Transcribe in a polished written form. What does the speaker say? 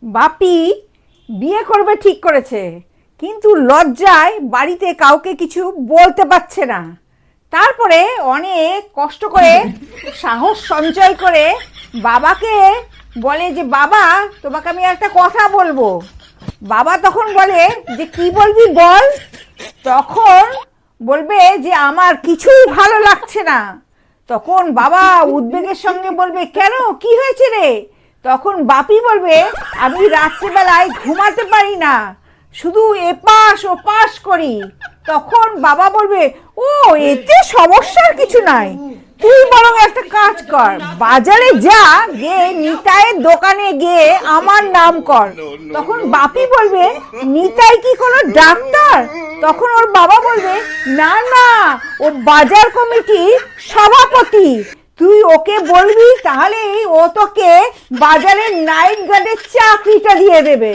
বাপি বিয়ে করবে ঠিক করেছে, কিন্তু লজ্জায় বাড়িতে কাউকে কিছু বলতে পারছে না। তারপরে অনেক কষ্ট করে সাহস সঞ্চয় করে বাবাকে বলে যে বাবা, তোমাকে আমি একটা কথা বলবো। বাবা তখন বলে যে কি বলবি বল। তখন বলবে যে আমার কিছুই ভালো লাগছে না। তখন বাবা উদ্বেগের সঙ্গে বলবে কেন, কি হয়েছে রে? তখন বাপি বলবে আমি রাত্রিবেলায় ঘুমাতে পারি না, শুধু এপাশ ওপাশ করি। তখন বাবা বলবে ও, এতে সমস্যার কিছু নাই, তুই বরং একটা কাজ কর, বাজারে যা, গিয়ে নিতাইয়ের দোকানে গিয়ে আমার নাম কর। তখন বাপি বলবে নিতাই কি কোনো ডাক্তার? তখন ওর বাবা বলবে না না, ও বাজার কমিটির সভাপতি, তুই ওকে বলবি, তাহলেই ও তোকে বাজারের নাইট গার্ডের চাকরিটা দিয়ে দেবে।